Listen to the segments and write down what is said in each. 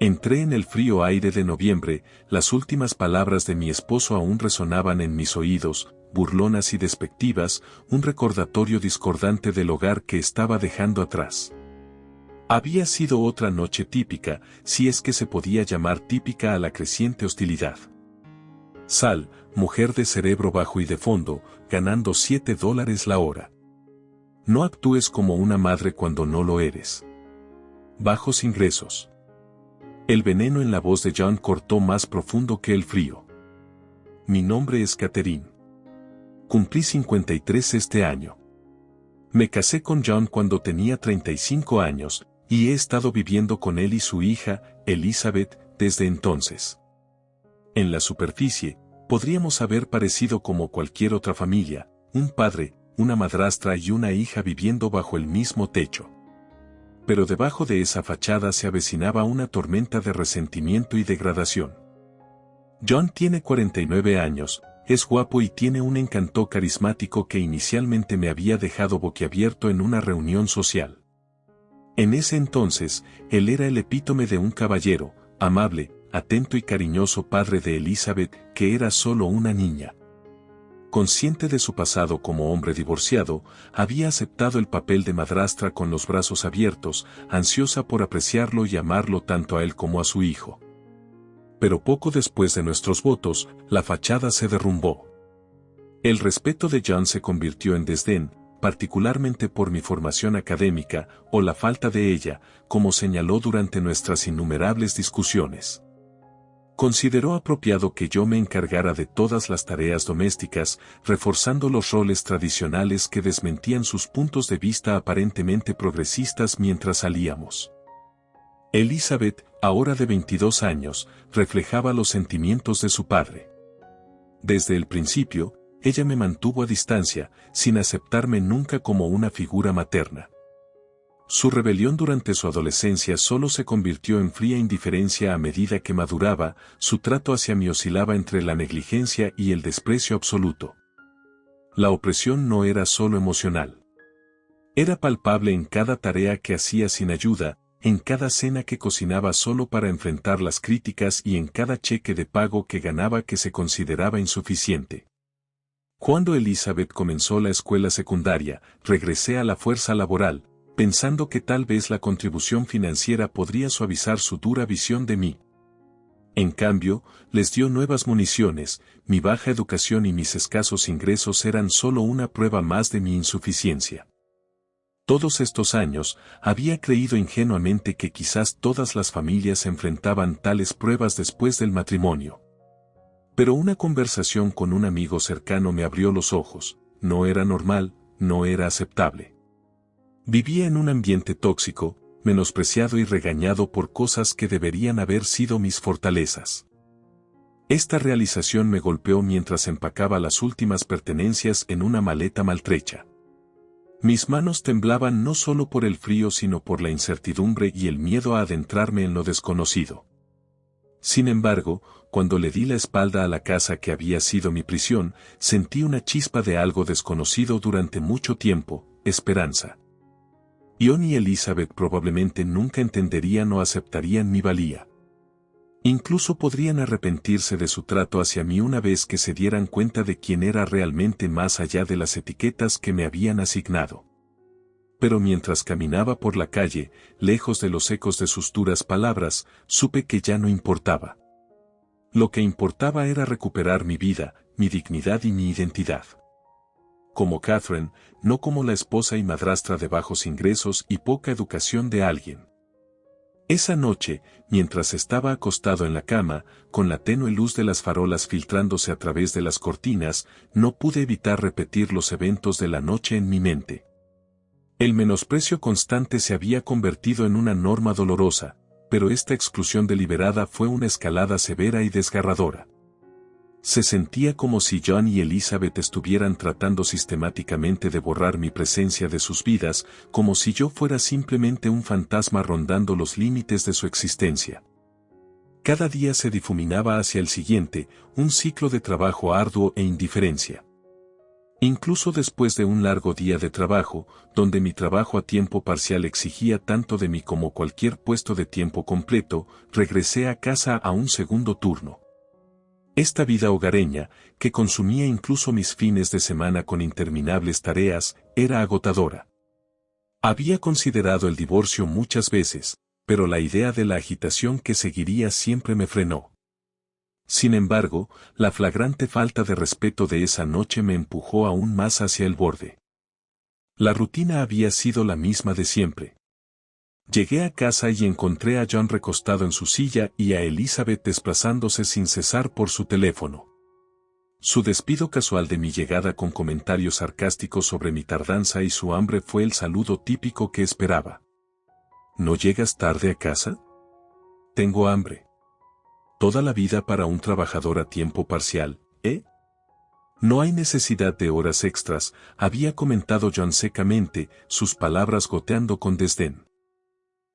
Entré en el frío aire de noviembre, las últimas palabras de mi esposo aún resonaban en mis oídos, burlonas y despectivas, un recordatorio discordante del hogar que estaba dejando atrás. Había sido otra noche típica, si es que se podía llamar típica a la creciente hostilidad. Sal, mujer de cerebro bajo y de fondo, ganando $7 la hora. No actúes como una madre cuando no lo eres. Bajos ingresos. El veneno en la voz de John cortó más profundo que el frío. Mi nombre es Catherine. Cumplí 53 este año. Me casé con John cuando tenía 35 años, y he estado viviendo con él y su hija, Elizabeth, desde entonces. En la superficie, podríamos haber parecido como cualquier otra familia, un padre, una madrastra y una hija viviendo bajo el mismo techo. Pero debajo de esa fachada se avecinaba una tormenta de resentimiento y degradación. John tiene 49 años, es guapo y tiene un encanto carismático que inicialmente me había dejado boquiabierto en una reunión social. En ese entonces, él era el epítome de un caballero, amable, atento y cariñoso padre de Elizabeth, que era solo una niña. Consciente de su pasado como hombre divorciado, había aceptado el papel de madrastra con los brazos abiertos, ansiosa por apreciarlo y amarlo tanto a él como a su hijo. Pero poco después de nuestros votos, la fachada se derrumbó. El respeto de John se convirtió en desdén, particularmente por mi formación académica, o la falta de ella, como señaló durante nuestras innumerables discusiones. Consideró apropiado que yo me encargara de todas las tareas domésticas, reforzando los roles tradicionales que desmentían sus puntos de vista aparentemente progresistas mientras salíamos. Elizabeth, ahora de 22 años, reflejaba los sentimientos de su padre. Desde el principio, ella me mantuvo a distancia, sin aceptarme nunca como una figura materna. Su rebelión durante su adolescencia solo se convirtió en fría indiferencia a medida que maduraba, su trato hacia mí oscilaba entre la negligencia y el desprecio absoluto. La opresión no era solo emocional. Era palpable en cada tarea que hacía sin ayuda, en cada cena que cocinaba solo para enfrentar las críticas y en cada cheque de pago que ganaba que se consideraba insuficiente. Cuando Elizabeth comenzó la escuela secundaria, regresé a la fuerza laboral, pensando que tal vez la contribución financiera podría suavizar su dura visión de mí. En cambio, les dio nuevas municiones, mi baja educación y mis escasos ingresos eran solo una prueba más de mi insuficiencia. Todos estos años, había creído ingenuamente que quizás todas las familias enfrentaban tales pruebas después del matrimonio. Pero una conversación con un amigo cercano me abrió los ojos, no era normal, no era aceptable. Vivía en un ambiente tóxico, menospreciado y regañado por cosas que deberían haber sido mis fortalezas. Esta realización me golpeó mientras empacaba las últimas pertenencias en una maleta maltrecha. Mis manos temblaban no solo por el frío sino por la incertidumbre y el miedo a adentrarme en lo desconocido. Sin embargo, cuando le di la espalda a la casa que había sido mi prisión, sentí una chispa de algo desconocido durante mucho tiempo, esperanza. John y Elizabeth probablemente nunca entenderían o aceptarían mi valía. Incluso podrían arrepentirse de su trato hacia mí una vez que se dieran cuenta de quién era realmente más allá de las etiquetas que me habían asignado. Pero mientras caminaba por la calle, lejos de los ecos de sus duras palabras, supe que ya no importaba. Lo que importaba era recuperar mi vida, mi dignidad y mi identidad. Como Catherine, no como la esposa y madrastra de bajos ingresos y poca educación de alguien. Esa noche, mientras estaba acostado en la cama, con la tenue luz de las farolas filtrándose a través de las cortinas, no pude evitar repetir los eventos de la noche en mi mente. El menosprecio constante se había convertido en una norma dolorosa, pero esta exclusión deliberada fue una escalada severa y desgarradora. Se sentía como si John y Elizabeth estuvieran tratando sistemáticamente de borrar mi presencia de sus vidas, como si yo fuera simplemente un fantasma rondando los límites de su existencia. Cada día se difuminaba hacia el siguiente, un ciclo de trabajo arduo e indiferencia. Incluso después de un largo día de trabajo, donde mi trabajo a tiempo parcial exigía tanto de mí como cualquier puesto de tiempo completo, regresé a casa a un segundo turno. Esta vida hogareña, que consumía incluso mis fines de semana con interminables tareas, era agotadora. Había considerado el divorcio muchas veces, pero la idea de la agitación que seguiría siempre me frenó. Sin embargo, la flagrante falta de respeto de esa noche me empujó aún más hacia el borde. La rutina había sido la misma de siempre. Llegué a casa y encontré a John recostado en su silla y a Elizabeth desplazándose sin cesar por su teléfono. Su despido casual de mi llegada con comentarios sarcásticos sobre mi tardanza y su hambre fue el saludo típico que esperaba. ¿No llegas tarde a casa? Tengo hambre. Toda la vida para un trabajador a tiempo parcial, ¿eh? No hay necesidad de horas extras, había comentado John secamente, sus palabras goteando con desdén.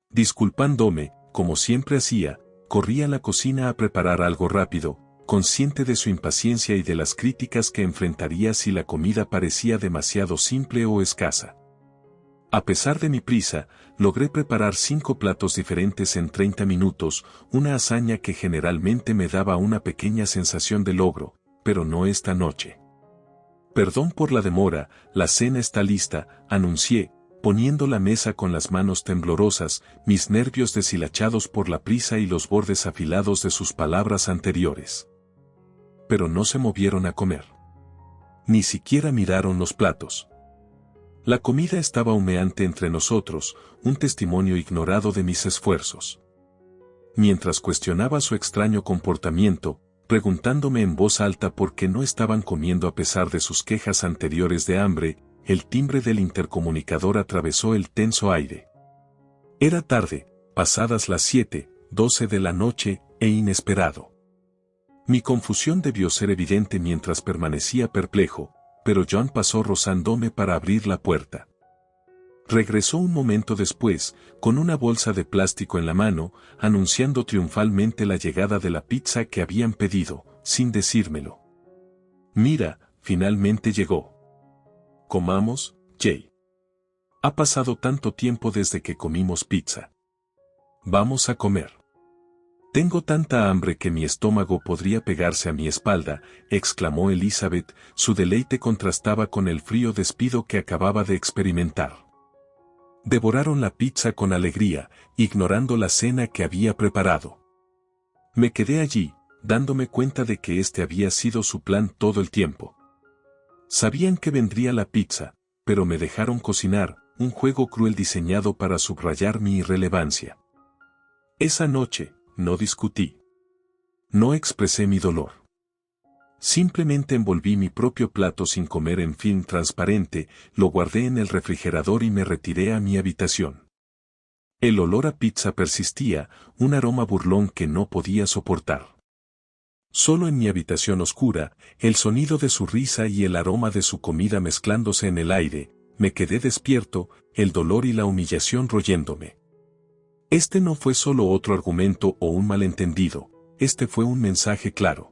Disculpándome, como siempre hacía, corrí a la cocina a preparar algo rápido, consciente de su impaciencia y de las críticas que enfrentaría si la comida parecía demasiado simple o escasa. A pesar de mi prisa, logré preparar 5 platos diferentes en 30 minutos, una hazaña que generalmente me daba una pequeña sensación de logro, pero no esta noche. Perdón por la demora, la cena está lista, anuncié, poniendo la mesa con las manos temblorosas, mis nervios deshilachados por la prisa y los bordes afilados de sus palabras anteriores. Pero no se movieron a comer. Ni siquiera miraron los platos. La comida estaba humeante entre nosotros, un testimonio ignorado de mis esfuerzos. Mientras cuestionaba su extraño comportamiento, preguntándome en voz alta por qué no estaban comiendo a pesar de sus quejas anteriores de hambre, el timbre del intercomunicador atravesó el tenso aire. Era tarde, pasadas las 7:12 de la noche, e inesperado. Mi confusión debió ser evidente mientras permanecía perplejo, pero John pasó rozándome para abrir la puerta. Regresó un momento después, con una bolsa de plástico en la mano, anunciando triunfalmente la llegada de la pizza que habían pedido, sin decírmelo. Mira, finalmente llegó. Comamos, Jay. Ha pasado tanto tiempo desde que comimos pizza. Vamos a comer. Tengo tanta hambre que mi estómago podría pegarse a mi espalda, exclamó Elizabeth, su deleite contrastaba con el frío despido que acababa de experimentar. Devoraron la pizza con alegría, ignorando la cena que había preparado. Me quedé allí, dándome cuenta de que este había sido su plan todo el tiempo. Sabían que vendría la pizza, pero me dejaron cocinar, un juego cruel diseñado para subrayar mi irrelevancia. Esa noche, no discutí. No expresé mi dolor. Simplemente envolví mi propio plato sin comer en film transparente, lo guardé en el refrigerador y me retiré a mi habitación. El olor a pizza persistía, un aroma burlón que no podía soportar. Solo en mi habitación oscura, el sonido de su risa y el aroma de su comida mezclándose en el aire, me quedé despierto, el dolor y la humillación royéndome. Este no fue solo otro argumento o un malentendido, este fue un mensaje claro.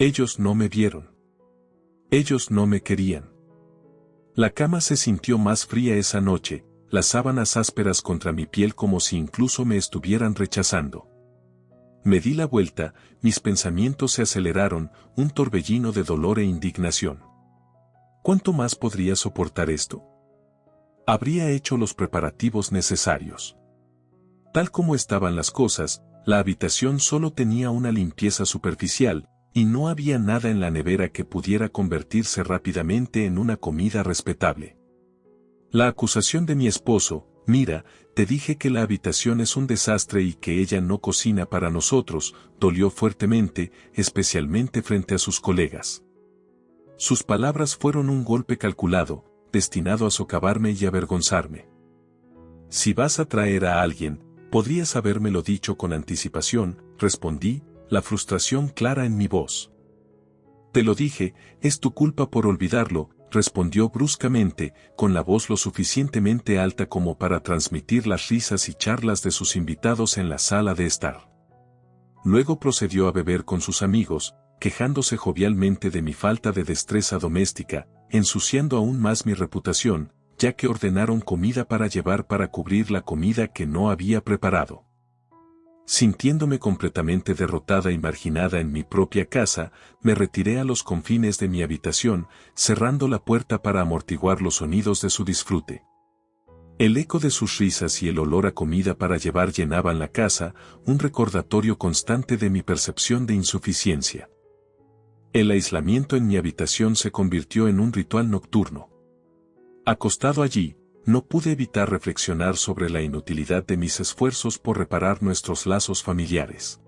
Ellos no me vieron. Ellos no me querían. La cama se sintió más fría esa noche, las sábanas ásperas contra mi piel como si incluso me estuvieran rechazando. Me di la vuelta, mis pensamientos se aceleraron, un torbellino de dolor e indignación. ¿Cuánto más podría soportar esto? Habría hecho los preparativos necesarios. Tal como estaban las cosas, la habitación solo tenía una limpieza superficial, y no había nada en la nevera que pudiera convertirse rápidamente en una comida respetable. La acusación de mi esposo, mira, te dije que la habitación es un desastre y que ella no cocina para nosotros, dolió fuertemente, especialmente frente a sus colegas. Sus palabras fueron un golpe calculado, destinado a socavarme y avergonzarme. Si vas a traer a alguien, podrías habérmelo dicho con anticipación, respondí, la frustración clara en mi voz. Te lo dije, es tu culpa por olvidarlo, respondió bruscamente, con la voz lo suficientemente alta como para transmitir las risas y charlas de sus invitados en la sala de estar. Luego procedió a beber con sus amigos, quejándose jovialmente de mi falta de destreza doméstica, ensuciando aún más mi reputación, ya que ordenaron comida para llevar para cubrir la comida que no había preparado. Sintiéndome completamente derrotada y marginada en mi propia casa, me retiré a los confines de mi habitación, cerrando la puerta para amortiguar los sonidos de su disfrute. El eco de sus risas y el olor a comida para llevar llenaban la casa, un recordatorio constante de mi percepción de insuficiencia. El aislamiento en mi habitación se convirtió en un ritual nocturno. Acostado allí, no pude evitar reflexionar sobre la inutilidad de mis esfuerzos por reparar nuestros lazos familiares.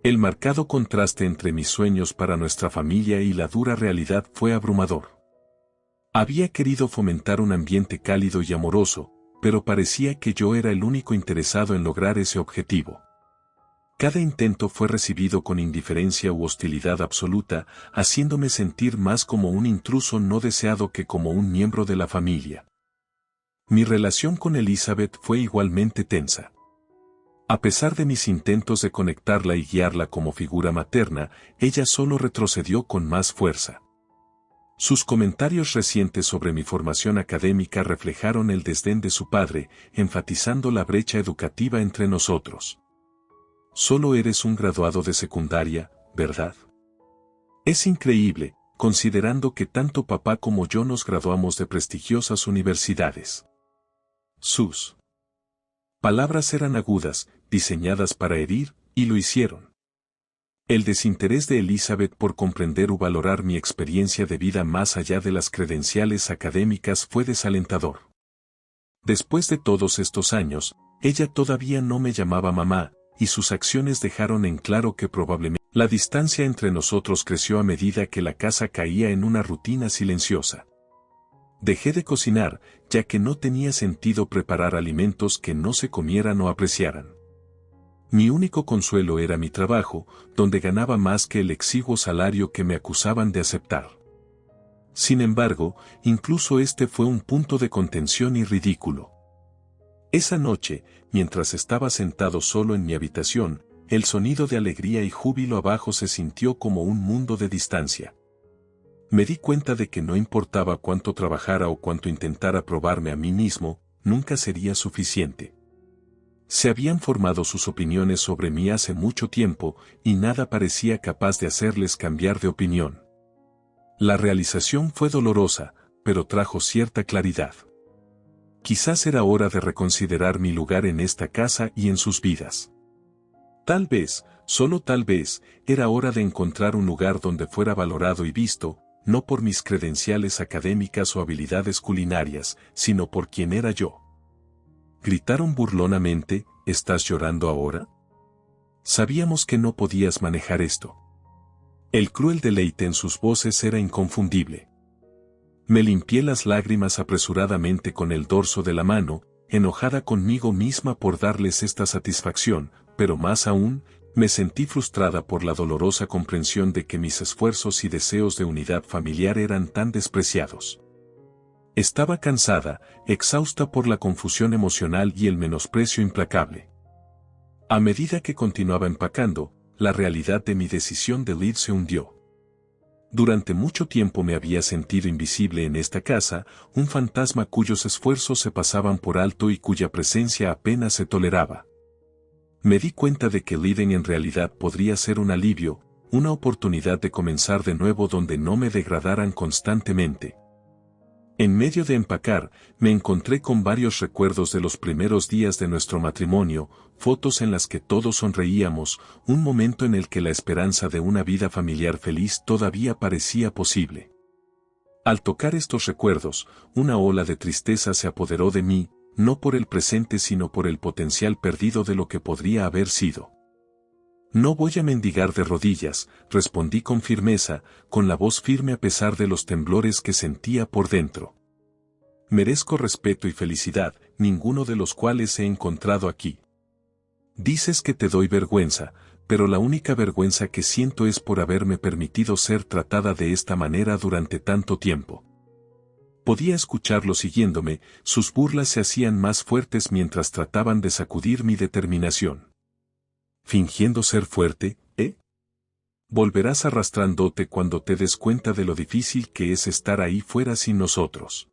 El marcado contraste entre mis sueños para nuestra familia y la dura realidad fue abrumador. Había querido fomentar un ambiente cálido y amoroso, pero parecía que yo era el único interesado en lograr ese objetivo. Cada intento fue recibido con indiferencia u hostilidad absoluta, haciéndome sentir más como un intruso no deseado que como un miembro de la familia. Mi relación con Elizabeth fue igualmente tensa. A pesar de mis intentos de conectarla y guiarla como figura materna, ella solo retrocedió con más fuerza. Sus comentarios recientes sobre mi formación académica reflejaron el desdén de su padre, enfatizando la brecha educativa entre nosotros. Solo eres un graduado de secundaria, ¿verdad? Es increíble, considerando que tanto papá como yo nos graduamos de prestigiosas universidades. Sus palabras eran agudas, diseñadas para herir, y lo hicieron. El desinterés de Elizabeth por comprender o valorar mi experiencia de vida más allá de las credenciales académicas fue desalentador. Después de todos estos años, ella todavía no me llamaba mamá, y sus acciones dejaron en claro que probablemente la distancia entre nosotros creció a medida que la casa caía en una rutina silenciosa. Dejé de cocinar, ya que no tenía sentido preparar alimentos que no se comieran o apreciaran. Mi único consuelo era mi trabajo, donde ganaba más que el exiguo salario que me acusaban de aceptar. Sin embargo, incluso este fue un punto de contención y ridículo. Esa noche, mientras estaba sentado solo en mi habitación, el sonido de alegría y júbilo abajo se sintió como un mundo de distancia. Me di cuenta de que no importaba cuánto trabajara o cuánto intentara probarme a mí mismo, nunca sería suficiente. Se habían formado sus opiniones sobre mí hace mucho tiempo, y nada parecía capaz de hacerles cambiar de opinión. La realización fue dolorosa, pero trajo cierta claridad. Quizás era hora de reconsiderar mi lugar en esta casa y en sus vidas. Tal vez, solo tal vez, era hora de encontrar un lugar donde fuera valorado y visto, no por mis credenciales académicas o habilidades culinarias, sino por quien era yo. Gritaron burlonamente, ¿estás llorando ahora? Sabíamos que no podías manejar esto. El cruel deleite en sus voces era inconfundible. Me limpié las lágrimas apresuradamente con el dorso de la mano, enojada conmigo misma por darles esta satisfacción, pero más aún, me sentí frustrada por la dolorosa comprensión de que mis esfuerzos y deseos de unidad familiar eran tan despreciados. Estaba cansada, exhausta por la confusión emocional y el menosprecio implacable. A medida que continuaba empacando, la realidad de mi decisión de Liv se hundió. Durante mucho tiempo me había sentido invisible en esta casa, un fantasma cuyos esfuerzos se pasaban por alto y cuya presencia apenas se toleraba. Me di cuenta de que Liden en realidad podría ser un alivio, una oportunidad de comenzar de nuevo donde no me degradaran constantemente. En medio de empacar, me encontré con varios recuerdos de los primeros días de nuestro matrimonio, fotos en las que todos sonreíamos, un momento en el que la esperanza de una vida familiar feliz todavía parecía posible. Al tocar estos recuerdos, una ola de tristeza se apoderó de mí, no por el presente sino por el potencial perdido de lo que podría haber sido. No voy a mendigar de rodillas, respondí con firmeza, con la voz firme a pesar de los temblores que sentía por dentro. Merezco respeto y felicidad, ninguno de los cuales he encontrado aquí. Dices que te doy vergüenza, pero la única vergüenza que siento es por haberme permitido ser tratada de esta manera durante tanto tiempo. Podía escucharlo siguiéndome, sus burlas se hacían más fuertes mientras trataban de sacudir mi determinación. ¿Fingiendo ser fuerte, eh? Volverás arrastrándote cuando te des cuenta de lo difícil que es estar ahí fuera sin nosotros.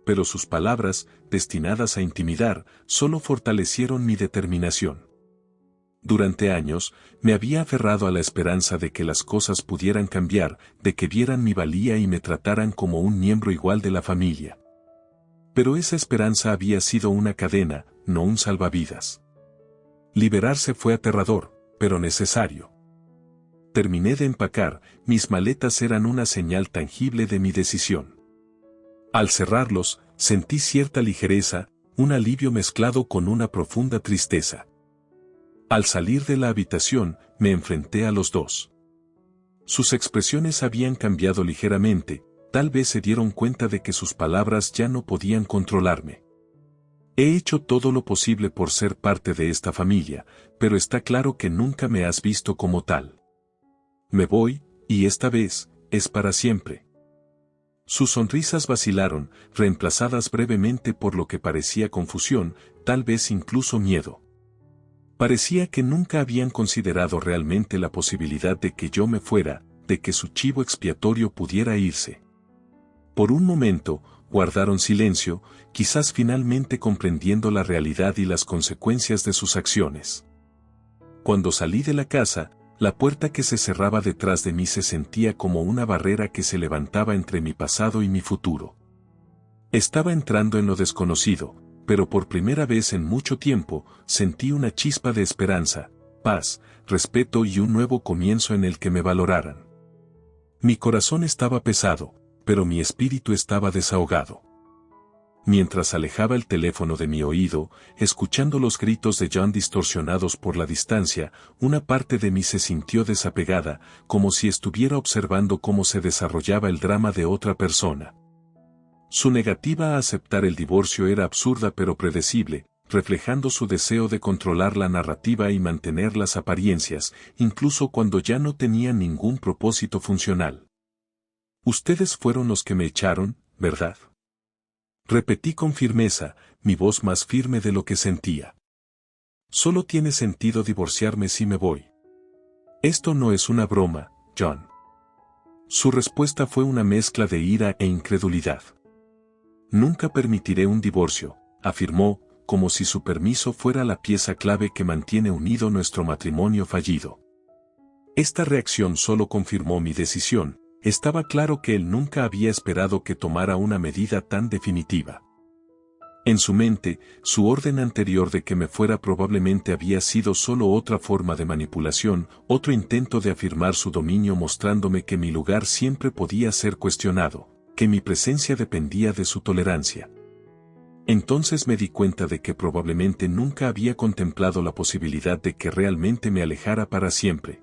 Pero sus palabras, destinadas a intimidar, solo fortalecieron mi determinación. Durante años, me había aferrado a la esperanza de que las cosas pudieran cambiar, de que vieran mi valía y me trataran como un miembro igual de la familia. Pero esa esperanza había sido una cadena, no un salvavidas. Liberarse fue aterrador, pero necesario. Terminé de empacar, mis maletas eran una señal tangible de mi decisión. Al cerrarlos, sentí cierta ligereza, un alivio mezclado con una profunda tristeza. Al salir de la habitación, me enfrenté a los dos. Sus expresiones habían cambiado ligeramente, tal vez se dieron cuenta de que sus palabras ya no podían controlarme. He hecho todo lo posible por ser parte de esta familia, pero está claro que nunca me has visto como tal. Me voy, y esta vez, es para siempre. Sus sonrisas vacilaron, reemplazadas brevemente por lo que parecía confusión, tal vez incluso miedo. Parecía que nunca habían considerado realmente la posibilidad de que yo me fuera, de que su chivo expiatorio pudiera irse. Por un momento, guardaron silencio, quizás finalmente comprendiendo la realidad y las consecuencias de sus acciones. Cuando salí de la casa, la puerta que se cerraba detrás de mí se sentía como una barrera que se levantaba entre mi pasado y mi futuro. Estaba entrando en lo desconocido, pero por primera vez en mucho tiempo, sentí una chispa de esperanza, paz, respeto y un nuevo comienzo en el que me valoraran. Mi corazón estaba pesado, pero mi espíritu estaba desahogado. Mientras alejaba el teléfono de mi oído, escuchando los gritos de John distorsionados por la distancia, una parte de mí se sintió desapegada, como si estuviera observando cómo se desarrollaba el drama de otra persona. Su negativa a aceptar el divorcio era absurda pero predecible, reflejando su deseo de controlar la narrativa y mantener las apariencias, incluso cuando ya no tenía ningún propósito funcional. Ustedes fueron los que me echaron, ¿verdad? Repetí con firmeza, mi voz más firme de lo que sentía. Solo tiene sentido divorciarme si me voy. Esto no es una broma, John. Su respuesta fue una mezcla de ira e incredulidad. Nunca permitiré un divorcio, afirmó, como si su permiso fuera la pieza clave que mantiene unido nuestro matrimonio fallido. Esta reacción solo confirmó mi decisión. Estaba claro que él nunca había esperado que tomara una medida tan definitiva. En su mente, su orden anterior de que me fuera probablemente había sido solo otra forma de manipulación, otro intento de afirmar su dominio mostrándome que mi lugar siempre podía ser cuestionado, que mi presencia dependía de su tolerancia. Entonces me di cuenta de que probablemente nunca había contemplado la posibilidad de que realmente me alejara para siempre.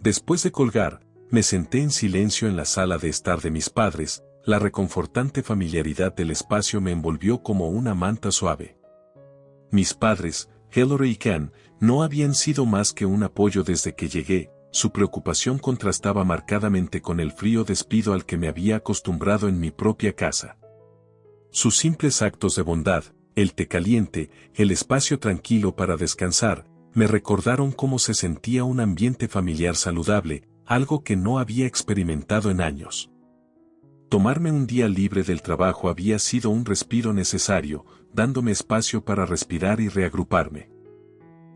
Después de colgar, me senté en silencio en la sala de estar de mis padres, la reconfortante familiaridad del espacio me envolvió como una manta suave. Mis padres, Hillary y Ken, no habían sido más que un apoyo desde que llegué, su preocupación contrastaba marcadamente con el frío despido al que me había acostumbrado en mi propia casa. Sus simples actos de bondad, el té caliente, el espacio tranquilo para descansar, me recordaron cómo se sentía un ambiente familiar saludable, algo que no había experimentado en años. Tomarme un día libre del trabajo había sido un respiro necesario, dándome espacio para respirar y reagruparme.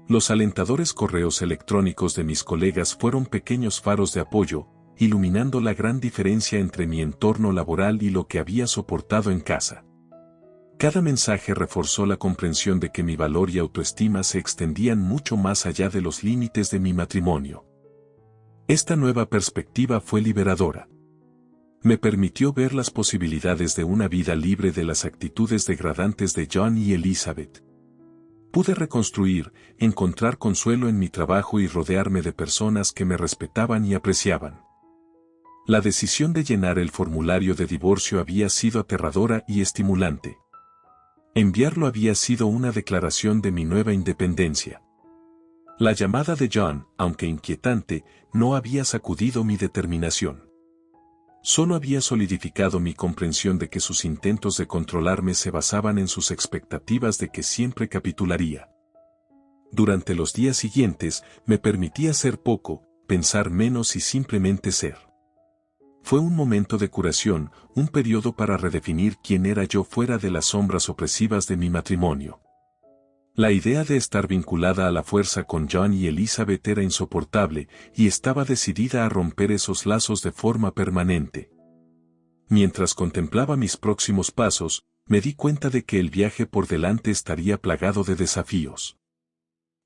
Los alentadores correos electrónicos de mis colegas fueron pequeños faros de apoyo, iluminando la gran diferencia entre mi entorno laboral y lo que había soportado en casa. Cada mensaje reforzó la comprensión de que mi valor y autoestima se extendían mucho más allá de los límites de mi matrimonio. Esta nueva perspectiva fue liberadora. Me permitió ver las posibilidades de una vida libre de las actitudes degradantes de John y Elizabeth. Pude reconstruir, encontrar consuelo en mi trabajo y rodearme de personas que me respetaban y apreciaban. La decisión de llenar el formulario de divorcio había sido aterradora y estimulante. Enviarlo había sido una declaración de mi nueva independencia. La llamada de John, aunque inquietante, no había sacudido mi determinación. Solo había solidificado mi comprensión de que sus intentos de controlarme se basaban en sus expectativas de que siempre capitularía. Durante los días siguientes, me permití hacer poco, pensar menos y simplemente ser. Fue un momento de curación, un periodo para redefinir quién era yo fuera de las sombras opresivas de mi matrimonio. La idea de estar vinculada a la fuerza con John y Elizabeth era insoportable, y estaba decidida a romper esos lazos de forma permanente. Mientras contemplaba mis próximos pasos, me di cuenta de que el viaje por delante estaría plagado de desafíos.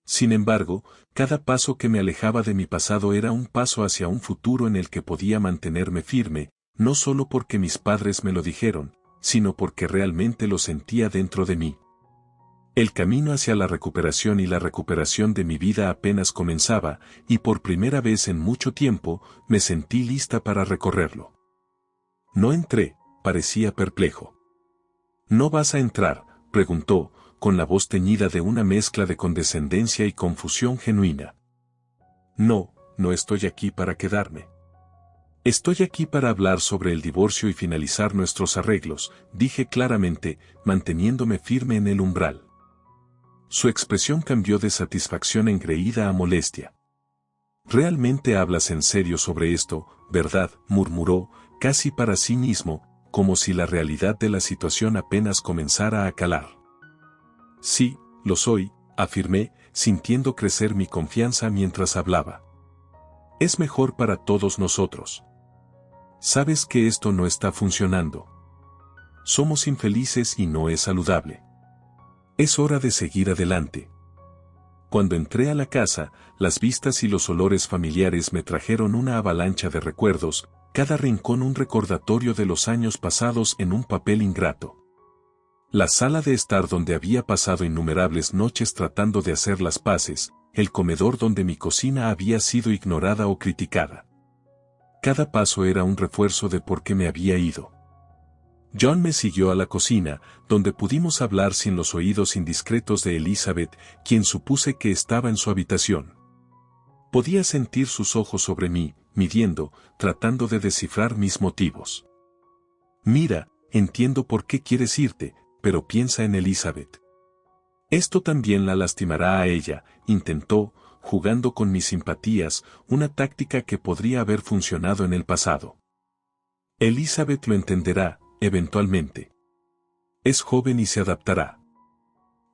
Sin embargo, cada paso que me alejaba de mi pasado era un paso hacia un futuro en el que podía mantenerme firme, no solo porque mis padres me lo dijeron, sino porque realmente lo sentía dentro de mí. El camino hacia la recuperación y la recuperación de mi vida apenas comenzaba, y por primera vez en mucho tiempo, me sentí lista para recorrerlo. No entré, parecía perplejo. ¿No vas a entrar?, preguntó, con la voz teñida de una mezcla de condescendencia y confusión genuina. No, no estoy aquí para quedarme. Estoy aquí para hablar sobre el divorcio y finalizar nuestros arreglos, dije claramente, manteniéndome firme en el umbral. Su expresión cambió de satisfacción engreída a molestia. ¿Realmente hablas en serio sobre esto, verdad?, murmuró, casi para sí mismo, como si la realidad de la situación apenas comenzara a calar. Sí, lo soy, afirmé, sintiendo crecer mi confianza mientras hablaba. Es mejor para todos nosotros. Sabes que esto no está funcionando. Somos infelices y no es saludable. Es hora de seguir adelante. Cuando entré a la casa, las vistas y los olores familiares me trajeron una avalancha de recuerdos, cada rincón un recordatorio de los años pasados en un papel ingrato. La sala de estar donde había pasado innumerables noches tratando de hacer las paces, el comedor donde mi cocina había sido ignorada o criticada. Cada paso era un refuerzo de por qué me había ido. John me siguió a la cocina, donde pudimos hablar sin los oídos indiscretos de Elizabeth, quien supuse que estaba en su habitación. Podía sentir sus ojos sobre mí, midiendo, tratando de descifrar mis motivos. Mira, entiendo por qué quieres irte, pero piensa en Elizabeth. Esto también la lastimará a ella, intentó, jugando con mis simpatías, una táctica que podría haber funcionado en el pasado. Elizabeth lo entenderá, eventualmente. Es joven y se adaptará.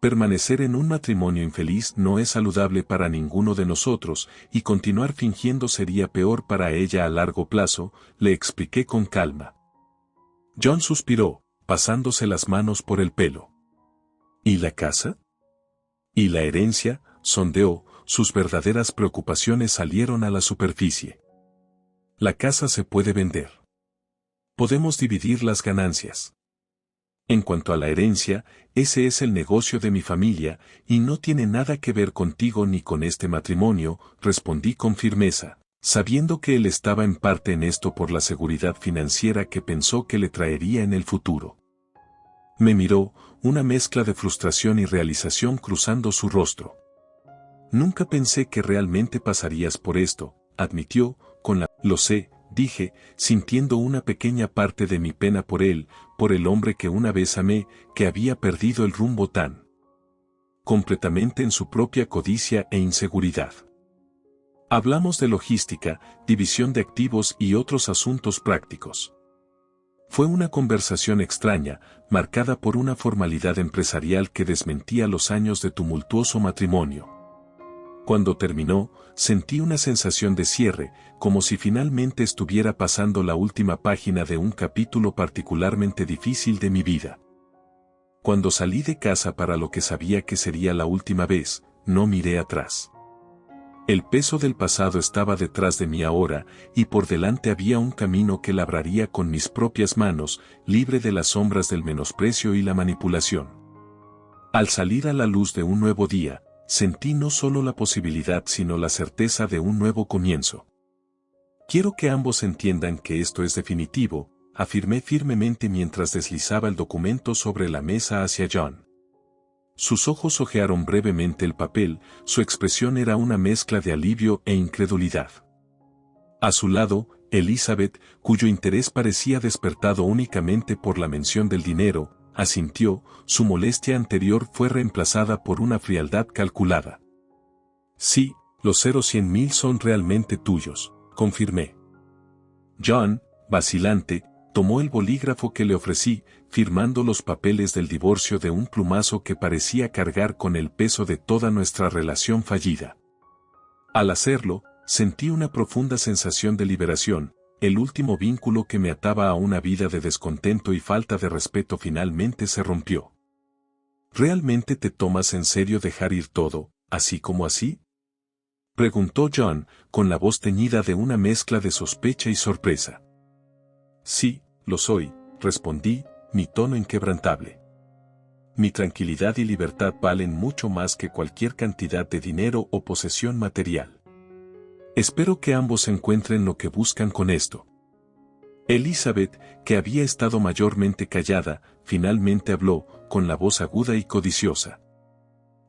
Permanecer en un matrimonio infeliz no es saludable para ninguno de nosotros, y continuar fingiendo sería peor para ella a largo plazo, le expliqué con calma. John suspiró, pasándose las manos por el pelo. ¿Y la casa? ¿Y la herencia?, sondeó, sus verdaderas preocupaciones salieron a la superficie. La casa se puede vender. Podemos dividir las ganancias. En cuanto a la herencia, ese es el negocio de mi familia, y no tiene nada que ver contigo ni con este matrimonio, respondí con firmeza, sabiendo que él estaba en parte en esto por la seguridad financiera que pensó que le traería en el futuro. Me miró, una mezcla de frustración y realización cruzando su rostro. Nunca pensé que realmente pasarías por esto, admitió, Lo sé, dije, sintiendo una pequeña parte de mi pena por él, por el hombre que una vez amé, que había perdido el rumbo tan completamente en su propia codicia e inseguridad. Hablamos de logística, división de activos y otros asuntos prácticos. Fue una conversación extraña, marcada por una formalidad empresarial que desmentía los años de tumultuoso matrimonio. Cuando terminó, sentí una sensación de cierre, como si finalmente estuviera pasando la última página de un capítulo particularmente difícil de mi vida. Cuando salí de casa para lo que sabía que sería la última vez, no miré atrás. El peso del pasado estaba detrás de mí ahora, y por delante había un camino que labraría con mis propias manos, libre de las sombras del menosprecio y la manipulación. Al salir a la luz de un nuevo día, sentí no solo la posibilidad sino la certeza de un nuevo comienzo. Quiero que ambos entiendan que esto es definitivo, afirmé firmemente mientras deslizaba el documento sobre la mesa hacia John. Sus ojos hojearon brevemente el papel, su expresión era una mezcla de alivio e incredulidad. A su lado, Elizabeth, cuyo interés parecía despertado únicamente por la mención del dinero, asintió, su molestia anterior fue reemplazada por una frialdad calculada. Sí, Los 100.000 son realmente tuyos, confirmé. John, vacilante, tomó el bolígrafo que le ofrecí, firmando los papeles del divorcio de un plumazo que parecía cargar con el peso de toda nuestra relación fallida. Al hacerlo, sentí una profunda sensación de liberación. El último vínculo que me ataba a una vida de descontento y falta de respeto finalmente se rompió. ¿Realmente te tomas en serio dejar ir todo, así como así? Preguntó John, con la voz teñida de una mezcla de sospecha y sorpresa. Sí, lo soy, respondí, mi tono inquebrantable. Mi tranquilidad y libertad valen mucho más que cualquier cantidad de dinero o posesión material. Espero que ambos encuentren lo que buscan con esto. Elizabeth, que había estado mayormente callada, finalmente habló, con la voz aguda y codiciosa.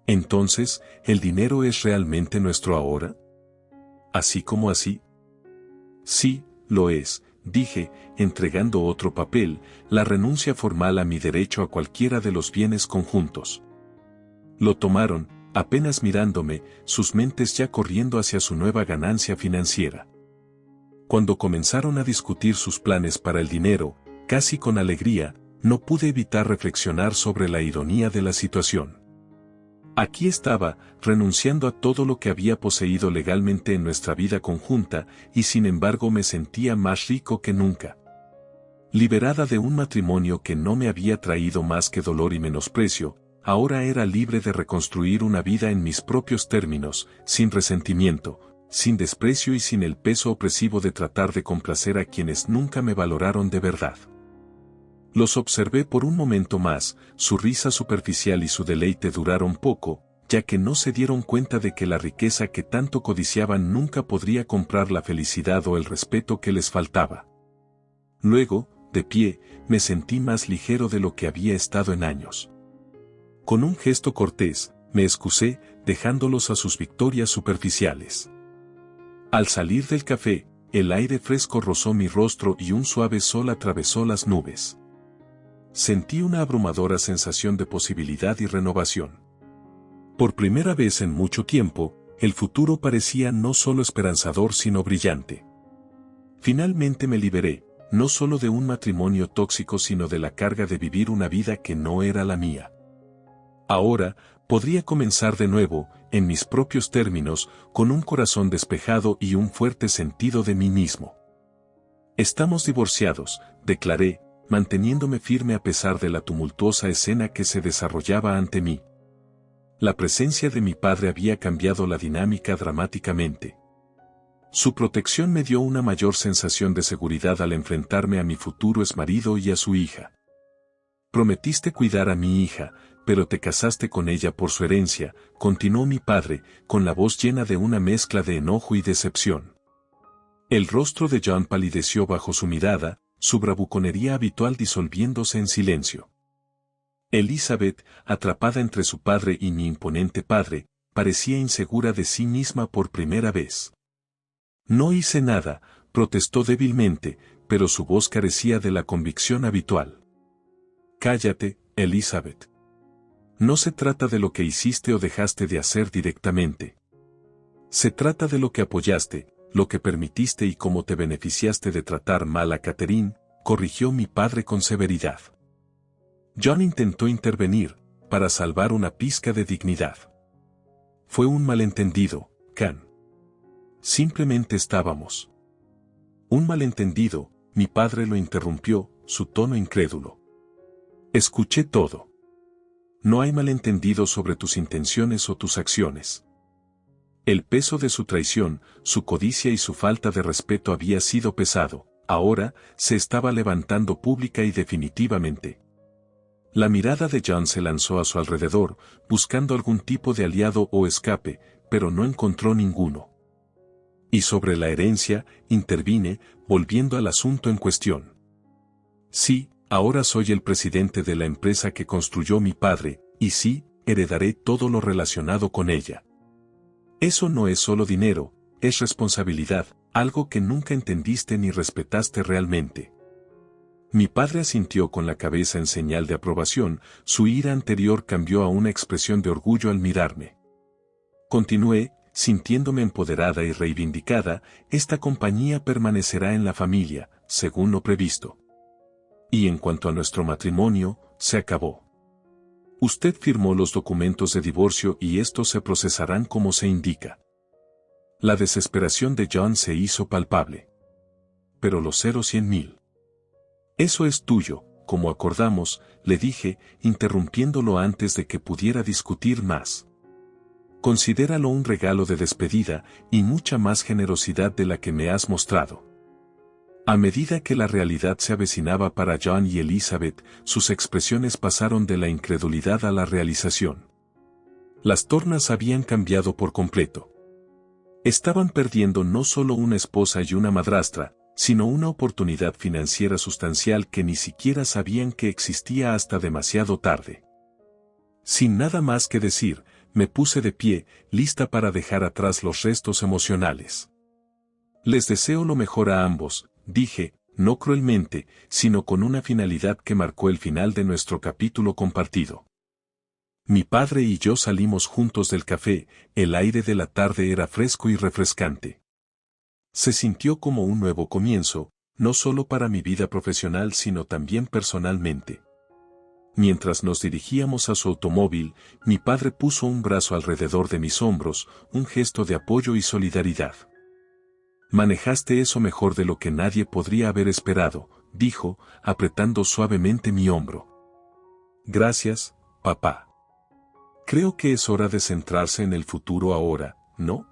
Entonces, ¿el dinero es realmente nuestro ahora? ¿Así como así? Sí, lo es, dije, entregando otro papel, la renuncia formal a mi derecho a cualquiera de los bienes conjuntos. Lo tomaron, apenas mirándome, sus mentes ya corriendo hacia su nueva ganancia financiera. Cuando comenzaron a discutir sus planes para el dinero, casi con alegría, no pude evitar reflexionar sobre la ironía de la situación. Aquí estaba, renunciando a todo lo que había poseído legalmente en nuestra vida conjunta, y sin embargo me sentía más rico que nunca. Liberada de un matrimonio que no me había traído más que dolor y menosprecio, ahora era libre de reconstruir una vida en mis propios términos, sin resentimiento, sin desprecio y sin el peso opresivo de tratar de complacer a quienes nunca me valoraron de verdad. Los observé por un momento más, su risa superficial y su deleite duraron poco, ya que no se dieron cuenta de que la riqueza que tanto codiciaban nunca podría comprar la felicidad o el respeto que les faltaba. Luego, de pie, me sentí más ligero de lo que había estado en años. Con un gesto cortés, me excusé, dejándolos a sus victorias superficiales. Al salir del café, el aire fresco rozó mi rostro y un suave sol atravesó las nubes. Sentí una abrumadora sensación de posibilidad y renovación. Por primera vez en mucho tiempo, el futuro parecía no solo esperanzador sino brillante. Finalmente me liberé, no solo de un matrimonio tóxico sino de la carga de vivir una vida que no era la mía. Ahora, podría comenzar de nuevo, en mis propios términos, con un corazón despejado y un fuerte sentido de mí mismo. Estamos divorciados, declaré, manteniéndome firme a pesar de la tumultuosa escena que se desarrollaba ante mí. La presencia de mi padre había cambiado la dinámica dramáticamente. Su protección me dio una mayor sensación de seguridad al enfrentarme a mi futuro exmarido y a su hija. Prometiste cuidar a mi hija, pero te casaste con ella por su herencia, continuó mi padre, con la voz llena de una mezcla de enojo y decepción. El rostro de John palideció bajo su mirada, su bravuconería habitual disolviéndose en silencio. Elizabeth, atrapada entre su padre y mi imponente padre, parecía insegura de sí misma por primera vez. No hice nada, protestó débilmente, pero su voz carecía de la convicción habitual. Cállate, Elizabeth. No se trata de lo que hiciste o dejaste de hacer directamente. Se trata de lo que apoyaste, lo que permitiste y cómo te beneficiaste de tratar mal a Catherine, corrigió mi padre con severidad. John intentó intervenir, para salvar una pizca de dignidad. Fue un malentendido, Can. Simplemente estábamos. Un malentendido, mi padre lo interrumpió, su tono incrédulo. Escuché todo. No hay malentendido sobre tus intenciones o tus acciones. El peso de su traición, su codicia y su falta de respeto había sido pesado, ahora se estaba levantando pública y definitivamente. La mirada de John se lanzó a su alrededor, buscando algún tipo de aliado o escape, pero no encontró ninguno. Y sobre la herencia, intervine, volviendo al asunto en cuestión. Sí, ahora soy el presidente de la empresa que construyó mi padre, y sí, heredaré todo lo relacionado con ella. Eso no es solo dinero, es responsabilidad, algo que nunca entendiste ni respetaste realmente. Mi padre asintió con la cabeza en señal de aprobación, su ira anterior cambió a una expresión de orgullo al mirarme. Continué, sintiéndome empoderada y reivindicada, esta compañía permanecerá en la familia, según lo previsto. Y en cuanto a nuestro matrimonio, se acabó. Usted firmó los documentos de divorcio y estos se procesarán como se indica. La desesperación de John se hizo palpable. Pero los 100.000. Eso es tuyo, como acordamos, le dije, interrumpiéndolo antes de que pudiera discutir más. Considéralo un regalo de despedida y mucha más generosidad de la que me has mostrado. A medida que la realidad se avecinaba para John y Elizabeth, sus expresiones pasaron de la incredulidad a la realización. Las tornas habían cambiado por completo. Estaban perdiendo no solo una esposa y una madrastra, sino una oportunidad financiera sustancial que ni siquiera sabían que existía hasta demasiado tarde. Sin nada más que decir, me puse de pie, lista para dejar atrás los restos emocionales. Les deseo lo mejor a ambos, dije, no cruelmente, sino con una finalidad que marcó el final de nuestro capítulo compartido. Mi padre y yo salimos juntos del café, el aire de la tarde era fresco y refrescante. Se sintió como un nuevo comienzo, no solo para mi vida profesional sino también personalmente. Mientras nos dirigíamos a su automóvil, mi padre puso un brazo alrededor de mis hombros, un gesto de apoyo y solidaridad. Manejaste eso mejor de lo que nadie podría haber esperado, dijo, apretando suavemente mi hombro. Gracias, papá. Creo que es hora de centrarse en el futuro ahora, ¿no?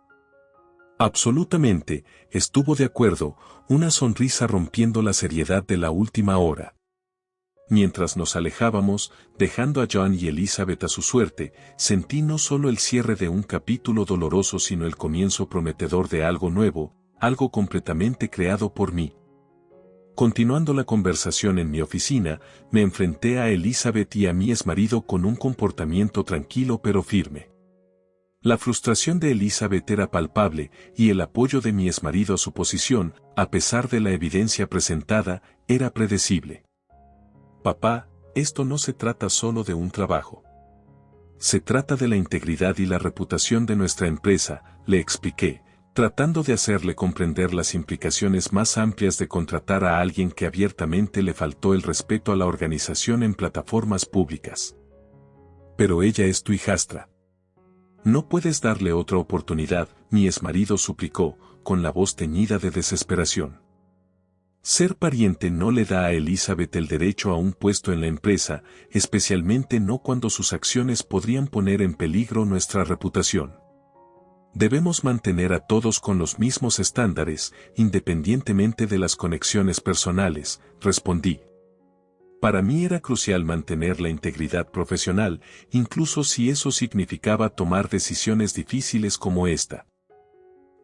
Absolutamente, estuvo de acuerdo, una sonrisa rompiendo la seriedad de la última hora. Mientras nos alejábamos, dejando a John y Elizabeth a su suerte, sentí no solo el cierre de un capítulo doloroso sino el comienzo prometedor de algo nuevo, algo completamente creado por mí. Continuando la conversación en mi oficina, me enfrenté a Elizabeth y a mi exmarido con un comportamiento tranquilo pero firme. La frustración de Elizabeth era palpable y el apoyo de mi exmarido a su posición, a pesar de la evidencia presentada, era predecible. Papá, esto no se trata solo de un trabajo. Se trata de la integridad y la reputación de nuestra empresa, le expliqué, tratando de hacerle comprender las implicaciones más amplias de contratar a alguien que abiertamente le faltó el respeto a la organización en plataformas públicas. Pero ella es tu hijastra. No puedes darle otra oportunidad, mi exmarido suplicó, con la voz teñida de desesperación. Ser pariente no le da a Elizabeth el derecho a un puesto en la empresa, especialmente no cuando sus acciones podrían poner en peligro nuestra reputación. Debemos mantener a todos con los mismos estándares, independientemente de las conexiones personales, respondí. Para mí era crucial mantener la integridad profesional, incluso si eso significaba tomar decisiones difíciles como esta.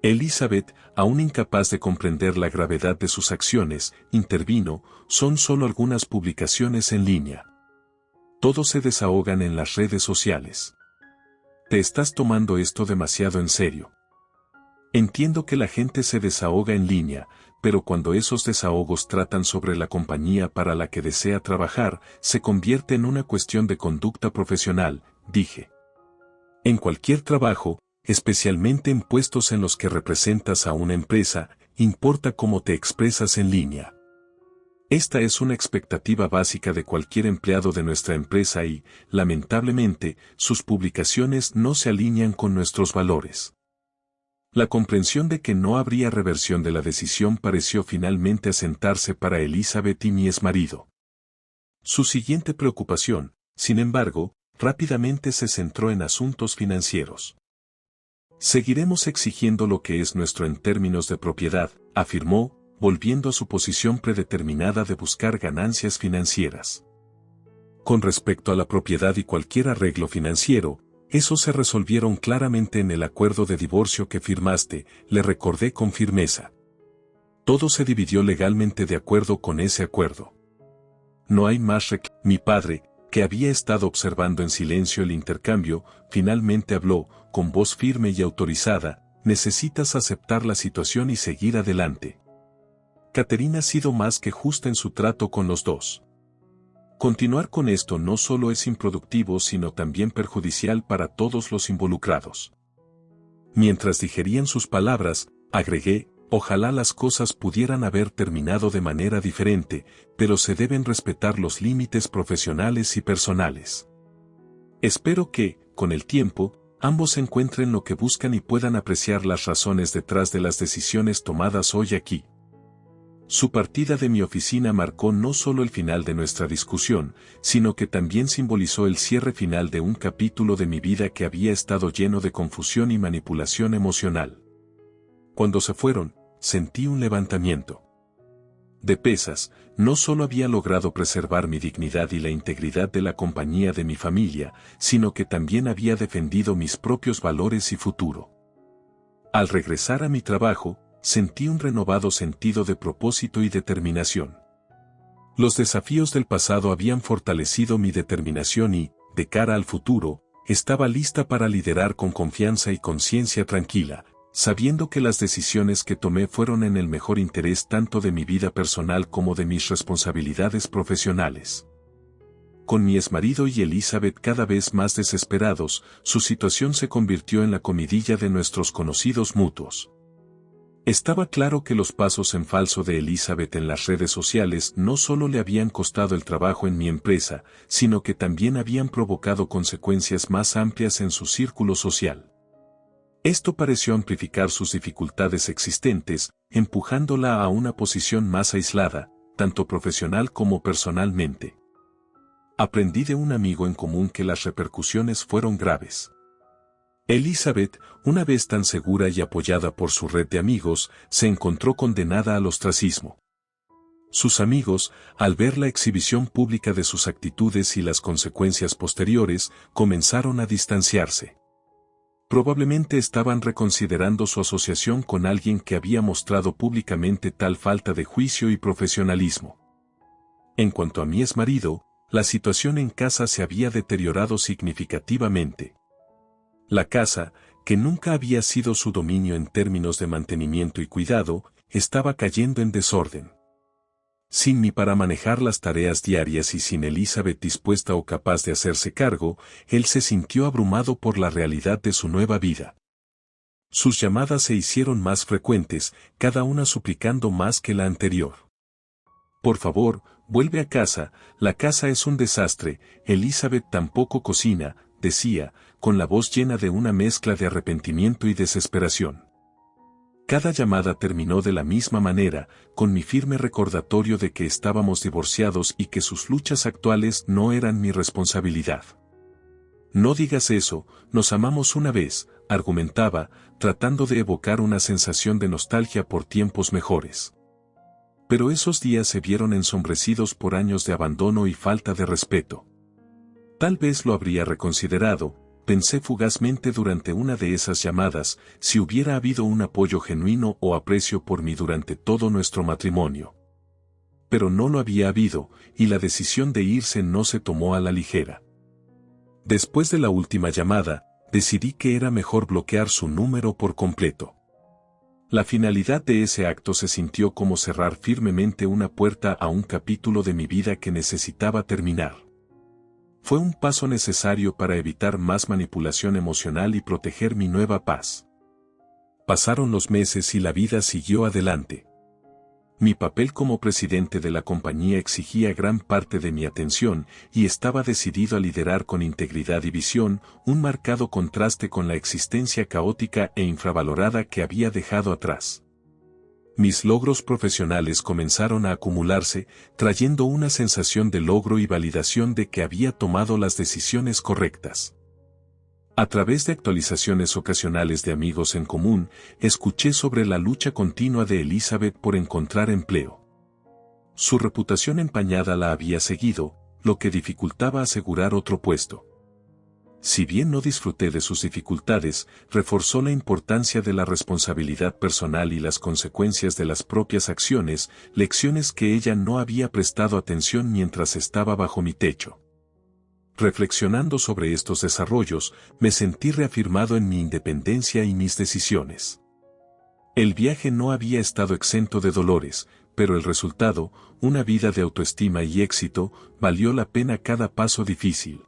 Elizabeth, aún incapaz de comprender la gravedad de sus acciones, intervino, son solo algunas publicaciones en línea. Todos se desahogan en las redes sociales. Te estás tomando esto demasiado en serio. Entiendo que la gente se desahoga en línea, pero cuando esos desahogos tratan sobre la compañía para la que desea trabajar, se convierte en una cuestión de conducta profesional, dije. En cualquier trabajo, especialmente en puestos en los que representas a una empresa, importa cómo te expresas en línea. Esta es una expectativa básica de cualquier empleado de nuestra empresa y, lamentablemente, sus publicaciones no se alinean con nuestros valores. La comprensión de que no habría reversión de la decisión pareció finalmente asentarse para Elizabeth y mi exmarido. Su siguiente preocupación, sin embargo, rápidamente se centró en asuntos financieros. Seguiremos exigiendo lo que es nuestro en términos de propiedad, afirmó, volviendo a su posición predeterminada de buscar ganancias financieras. Con respecto a la propiedad y cualquier arreglo financiero, esos se resolvieron claramente en el acuerdo de divorcio que firmaste, le recordé con firmeza. Todo se dividió legalmente de acuerdo con ese acuerdo. No hay más Mi padre, que había estado observando en silencio el intercambio, finalmente habló, con voz firme y autorizada, necesitas aceptar la situación y seguir adelante. Catherine ha sido más que justa en su trato con los dos. Continuar con esto no solo es improductivo sino también perjudicial para todos los involucrados. Mientras digerían sus palabras, agregué, ojalá las cosas pudieran haber terminado de manera diferente, pero se deben respetar los límites profesionales y personales. Espero que, con el tiempo, ambos encuentren lo que buscan y puedan apreciar las razones detrás de las decisiones tomadas hoy aquí. Su partida de mi oficina marcó no solo el final de nuestra discusión, sino que también simbolizó el cierre final de un capítulo de mi vida que había estado lleno de confusión y manipulación emocional. Cuando se fueron, sentí un levantamiento de pesas. No solo había logrado preservar mi dignidad y la integridad de la compañía de mi familia, sino que también había defendido mis propios valores y futuro. Al regresar a mi trabajo, sentí un renovado sentido de propósito y determinación. Los desafíos del pasado habían fortalecido mi determinación y, de cara al futuro, estaba lista para liderar con confianza y conciencia tranquila, sabiendo que las decisiones que tomé fueron en el mejor interés tanto de mi vida personal como de mis responsabilidades profesionales. Con mi exmarido y Elizabeth cada vez más desesperados, su situación se convirtió en la comidilla de nuestros conocidos mutuos. Estaba claro que los pasos en falso de Elizabeth en las redes sociales no solo le habían costado el trabajo en mi empresa, sino que también habían provocado consecuencias más amplias en su círculo social. Esto pareció amplificar sus dificultades existentes, empujándola a una posición más aislada, tanto profesional como personalmente. Aprendí de un amigo en común que las repercusiones fueron graves. Elizabeth, una vez tan segura y apoyada por su red de amigos, se encontró condenada al ostracismo. Sus amigos, al ver la exhibición pública de sus actitudes y las consecuencias posteriores, comenzaron a distanciarse. Probablemente estaban reconsiderando su asociación con alguien que había mostrado públicamente tal falta de juicio y profesionalismo. En cuanto a mi exmarido, la situación en casa se había deteriorado significativamente. La casa, que nunca había sido su dominio en términos de mantenimiento y cuidado, estaba cayendo en desorden. Sin mí para manejar las tareas diarias y sin Elizabeth dispuesta o capaz de hacerse cargo, él se sintió abrumado por la realidad de su nueva vida. Sus llamadas se hicieron más frecuentes, cada una suplicando más que la anterior. Por favor, vuelve a casa, la casa es un desastre, Elizabeth tampoco cocina, decía, con la voz llena de una mezcla de arrepentimiento y desesperación. Cada llamada terminó de la misma manera, con mi firme recordatorio de que estábamos divorciados y que sus luchas actuales no eran mi responsabilidad. No digas eso, nos amamos una vez, argumentaba, tratando de evocar una sensación de nostalgia por tiempos mejores. Pero esos días se vieron ensombrecidos por años de abandono y falta de respeto. Tal vez lo habría reconsiderado, pensé fugazmente durante una de esas llamadas, si hubiera habido un apoyo genuino o aprecio por mí durante todo nuestro matrimonio. Pero no lo había habido, y la decisión de irse no se tomó a la ligera. Después de la última llamada, decidí que era mejor bloquear su número por completo. La finalidad de ese acto se sintió como cerrar firmemente una puerta a un capítulo de mi vida que necesitaba terminar. Fue un paso necesario para evitar más manipulación emocional y proteger mi nueva paz. Pasaron los meses y la vida siguió adelante. Mi papel como presidente de la compañía exigía gran parte de mi atención y estaba decidido a liderar con integridad y visión, un marcado contraste con la existencia caótica e infravalorada que había dejado atrás. Mis logros profesionales comenzaron a acumularse, trayendo una sensación de logro y validación de que había tomado las decisiones correctas. A través de actualizaciones ocasionales de amigos en común, escuché sobre la lucha continua de Elizabeth por encontrar empleo. Su reputación empañada la había seguido, lo que dificultaba asegurar otro puesto. Si bien no disfruté de sus dificultades, reforzó la importancia de la responsabilidad personal y las consecuencias de las propias acciones, lecciones que ella no había prestado atención mientras estaba bajo mi techo. Reflexionando sobre estos desarrollos, me sentí reafirmado en mi independencia y mis decisiones. El viaje no había estado exento de dolores, pero el resultado, una vida de autoestima y éxito, valió la pena cada paso difícil.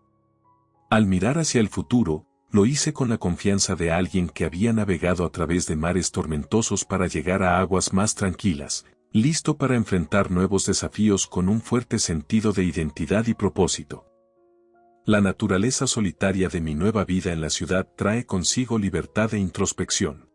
Al mirar hacia el futuro, lo hice con la confianza de alguien que había navegado a través de mares tormentosos para llegar a aguas más tranquilas, listo para enfrentar nuevos desafíos con un fuerte sentido de identidad y propósito. La naturaleza solitaria de mi nueva vida en la ciudad trae consigo libertad e introspección.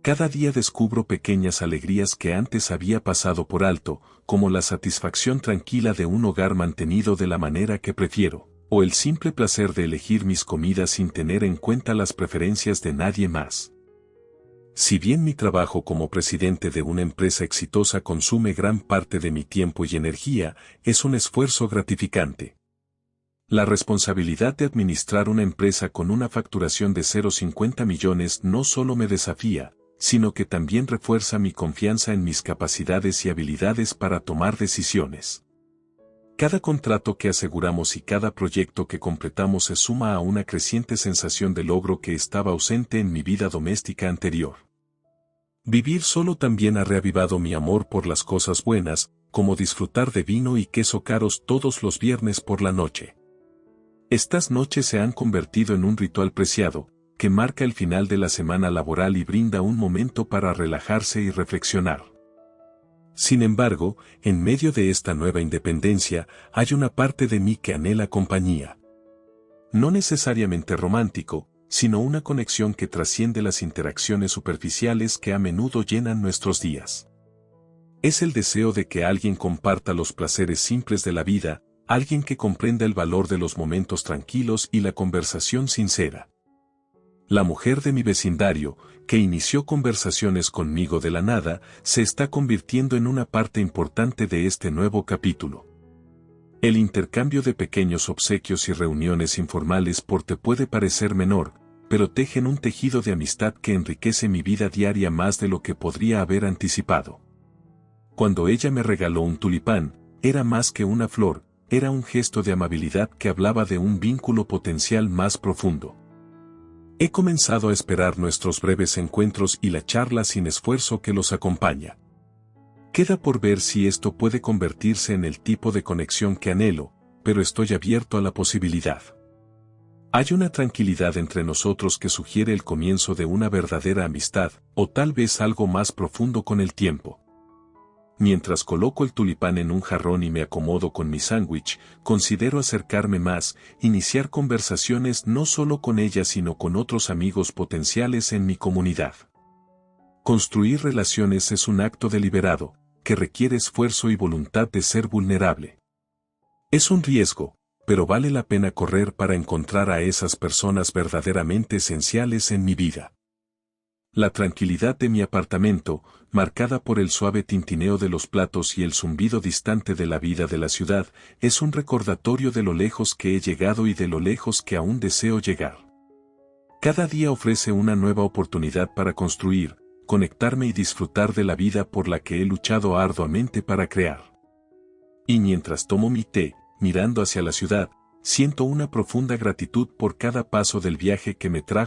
Cada día descubro pequeñas alegrías que antes había pasado por alto, como la satisfacción tranquila de un hogar mantenido de la manera que prefiero, o el simple placer de elegir mis comidas sin tener en cuenta las preferencias de nadie más. Si bien mi trabajo como presidente de una empresa exitosa consume gran parte de mi tiempo y energía, es un esfuerzo gratificante. La responsabilidad de administrar una empresa con una facturación de 0,50 millones no solo me desafía, sino que también refuerza mi confianza en mis capacidades y habilidades para tomar decisiones. Cada contrato que aseguramos y cada proyecto que completamos se suma a una creciente sensación de logro que estaba ausente en mi vida doméstica anterior. Vivir solo también ha reavivado mi amor por las cosas buenas, como disfrutar de vino y queso caros todos los viernes por la noche. Estas noches se han convertido en un ritual preciado, que marca el final de la semana laboral y brinda un momento para relajarse y reflexionar. Sin embargo, en medio de esta nueva independencia, hay una parte de mí que anhela compañía. No necesariamente romántico, sino una conexión que trasciende las interacciones superficiales que a menudo llenan nuestros días. Es el deseo de que alguien comparta los placeres simples de la vida, alguien que comprenda el valor de los momentos tranquilos y la conversación sincera. La mujer de mi vecindario, que inició conversaciones conmigo de la nada, se está convirtiendo en una parte importante de este nuevo capítulo. El intercambio de pequeños obsequios y reuniones informales puede parecer menor, pero tejen un tejido de amistad que enriquece mi vida diaria más de lo que podría haber anticipado. Cuando ella me regaló un tulipán, era más que una flor, era un gesto de amabilidad que hablaba de un vínculo potencial más profundo. He comenzado a esperar nuestros breves encuentros y la charla sin esfuerzo que los acompaña. Queda por ver si esto puede convertirse en el tipo de conexión que anhelo, pero estoy abierto a la posibilidad. Hay una tranquilidad entre nosotros que sugiere el comienzo de una verdadera amistad, o tal vez algo más profundo con el tiempo. Mientras coloco el tulipán en un jarrón y me acomodo con mi sándwich, considero acercarme más, iniciar conversaciones no solo con ella sino con otros amigos potenciales en mi comunidad. Construir relaciones es un acto deliberado, que requiere esfuerzo y voluntad de ser vulnerable. Es un riesgo, pero vale la pena correr para encontrar a esas personas verdaderamente esenciales en mi vida. La tranquilidad de mi apartamento, marcada por el suave tintineo de los platos y el zumbido distante de la vida de la ciudad, es un recordatorio de lo lejos que he llegado y de lo lejos que aún deseo llegar. Cada día ofrece una nueva oportunidad para construir, conectarme y disfrutar de la vida por la que he luchado arduamente para crear. Y mientras tomo mi té, mirando hacia la ciudad, siento una profunda gratitud por cada paso del viaje que me trajo